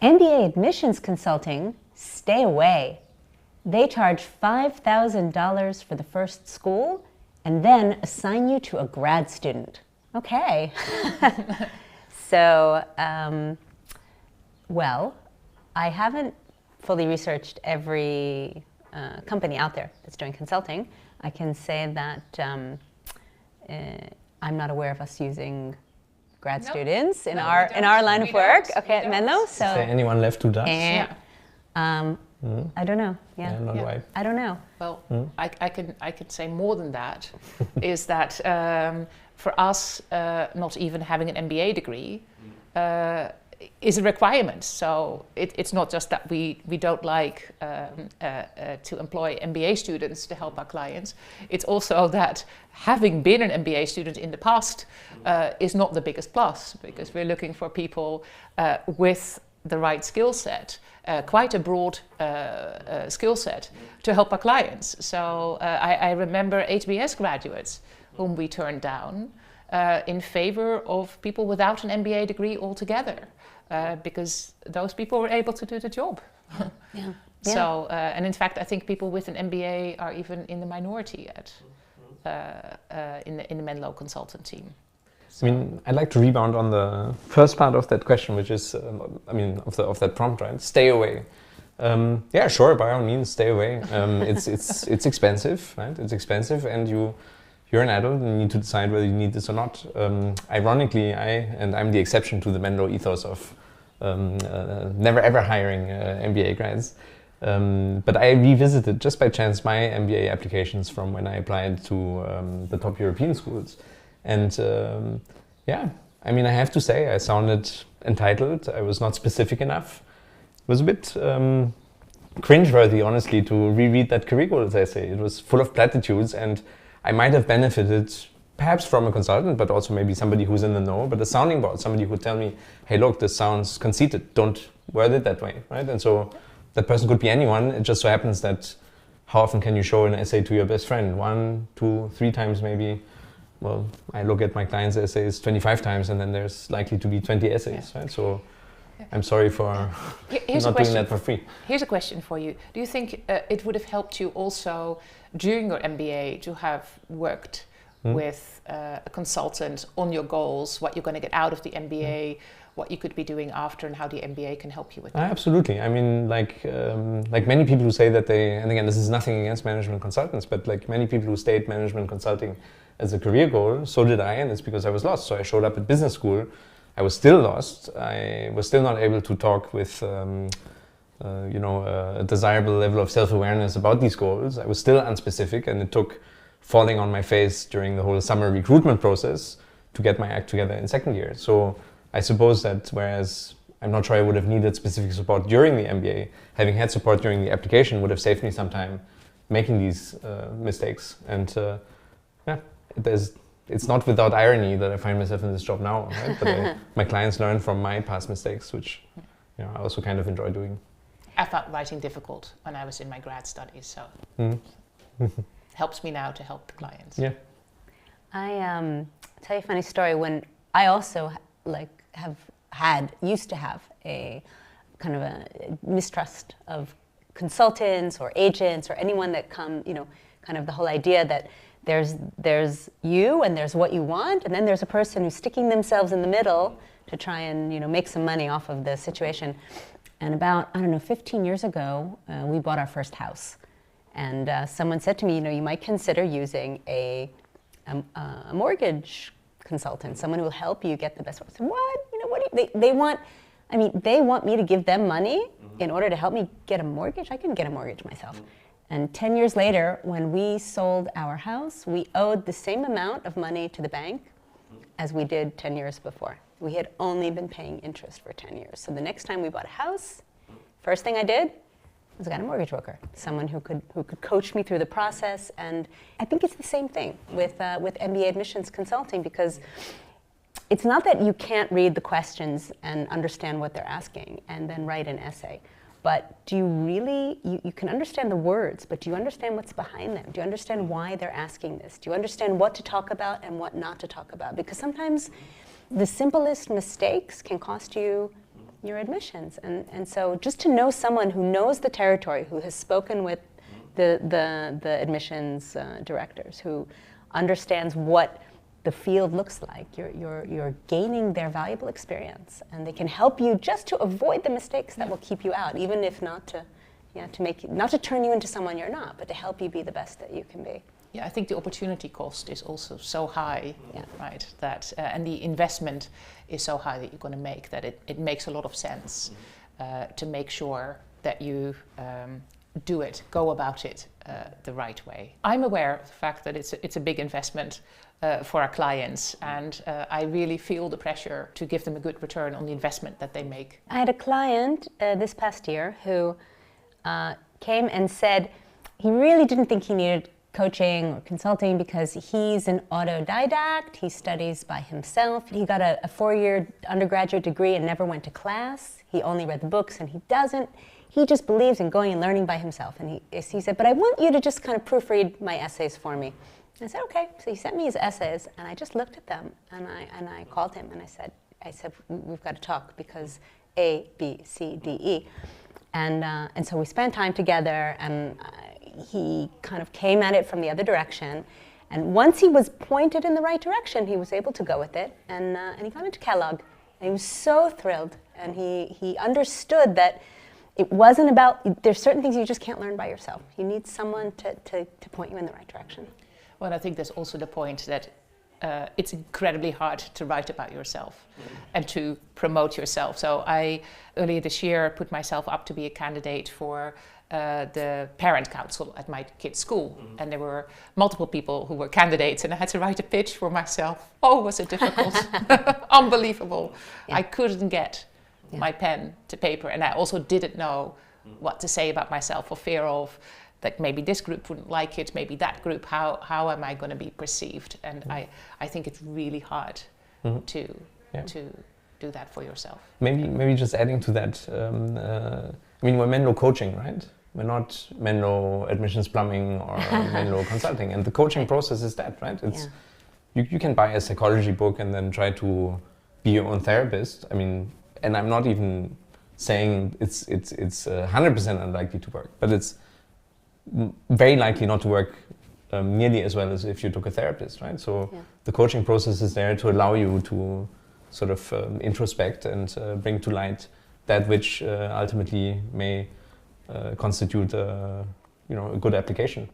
MBA admissions consulting, stay away. They charge $5,000 for the first school and then assign you to a grad student. Okay. So, well, I haven't fully researched every company out there that's doing consulting. I can say that I'm not aware of us using grad students in our line of work. Okay, at Menlo. So, is there anyone left who does? I don't know. Yeah, not right. I don't know. Well, I can say more than that. Is that for us, not even having an MBA degree is a requirement. So it's not just that we don't like to employ MBA students to help our clients. It's also that having been an MBA student in the past is not the biggest plus, because we're looking for people with the right skill set, quite a broad skill set to help our clients. So I remember HBS graduates whom we turned down in favor of people without an MBA degree altogether, because those people were able to do the job. Yeah. So, and in fact, I think people with an MBA are even in the minority in the Menlo consultant team. I mean, I'd like to rebound on the first part of that question, which is, of that prompt, right? Stay away. Yeah, sure, by all means, stay away. It's expensive, right? It's expensive, and you're an adult and you need to decide whether you need this or not. Ironically, I'm the exception to the Menlo ethos of never ever hiring MBA grads. But I revisited just by chance my MBA applications from when I applied to the top European schools. And yeah, I mean, I have to say, I sounded entitled. I was not specific enough. It was a bit cringeworthy, honestly, to reread that career goals essay. It was full of platitudes, and I might have benefited perhaps from a consultant, but also maybe somebody who's in the know, but a sounding board, somebody who would tell me, hey, look, this sounds conceited. Don't word it that way, right? And so that person could be anyone. It just so happens that how often can you show an essay to your best friend? 1, 2, 3 times maybe. Well, I look at my clients' essays 25 times, and then there's likely to be 20 essays, right? So I'm sorry for not doing that for free. Here's a question for you. Do you think it would have helped you also during your MBA to have worked with a consultant on your goals, what you're going to get out of the MBA, what you could be doing after, and how the MBA can help you with that? Absolutely. I mean, like many people who say that they, and again, this is nothing against management consultants, but like many people who state management consulting as a career goal, so did I, and it's because I was lost. So I showed up at business school. I was still lost. I was still not able to talk with, a desirable level of self-awareness about these goals. I was still unspecific, and it took falling on my face during the whole summer recruitment process to get my act together in second year. So I suppose that whereas I'm not sure I would have needed specific support during the MBA, having had support during the application would have saved me some time making these mistakes. And it's not without irony that I find myself in this job now, right? But my clients learn from my past mistakes, which I also kind of enjoy doing. I found writing difficult when I was in my grad studies, so helps me now to help the clients. Yeah. I tell you a funny story. When I also used to have a kind of a mistrust of consultants or agents or anyone that come, kind of the whole idea that there's you and there's what you want, and then there's a person who's sticking themselves in the middle to try and make some money off of the situation. And about 15 years ago, we bought our first house, and someone said to me, you might consider using a mortgage consultant, someone who will help you get the best. I said, what? They want? I mean, they want me to give them money in order to help me get a mortgage? I couldn't get a mortgage myself. And 10 years later, when we sold our house, we owed the same amount of money to the bank as we did 10 years before. We had only been paying interest for 10 years. So the next time we bought a house, first thing I did was I got a mortgage broker, someone who could coach me through the process. And I think it's the same thing with MBA admissions consulting, because it's not that you can't read the questions and understand what they're asking and then write an essay. But do you really, you can understand the words, but do you understand what's behind them? Do you understand why they're asking this? Do you understand what to talk about and what not to talk about? Because sometimes the simplest mistakes can cost you your admissions. And so just to know someone who knows the territory, who has spoken with the admissions directors, who understands what the field looks like, you're gaining their valuable experience, and they can help you just to avoid the mistakes that will keep you out, even if not to turn you into someone you're not, but to help you be the best that you can be. Yeah, I think the opportunity cost is also so high, right? That and the investment is so high that you're going to make that it makes a lot of sense to make sure that you go about it the right way. I'm aware of the fact that it's a big investment for our clients, and I really feel the pressure to give them a good return on the investment that they make. I had a client this past year who came and said he really didn't think he needed coaching or consulting because he's an autodidact, he studies by himself, he got a 4-year undergraduate degree and never went to class, he only read the books and he just believes in going and learning by himself. And he said, but I want you to just kind of proofread my essays for me. And I said, okay. So he sent me his essays, and I just looked at them, and I called him, and I said, we've got to talk because A, B, C, D, E. And so we spent time together, and he kind of came at it from the other direction. And once he was pointed in the right direction, he was able to go with it, and he got into Kellogg. And he was so thrilled, and he understood that it wasn't about, there's certain things you just can't learn by yourself. You need someone to point you in the right direction. Well, I think there's also the point that it's incredibly hard to write about yourself and to promote yourself. So I, earlier this year, put myself up to be a candidate for the parent council at my kid's school. And there were multiple people who were candidates, and I had to write a pitch for myself. Oh, was it difficult? Unbelievable. Yeah. I couldn't get my pen to paper, and I also didn't know what to say about myself for fear of that maybe this group wouldn't like it, maybe that group, how am I going to be perceived? And I think it's really hard to do that for yourself. Maybe just adding to that, I mean, we're Menlo Coaching, right? We're not Menlo Admissions Plumbing or Menlo Consulting, and the coaching process is that, right? It's you can buy a psychology book and then try to be your own therapist. I mean, and I'm not even saying it's 100% unlikely to work, but it's very likely not to work nearly as well as if you took a therapist, right? So the coaching process is there to allow you to sort of introspect and bring to light that which ultimately may constitute a good application.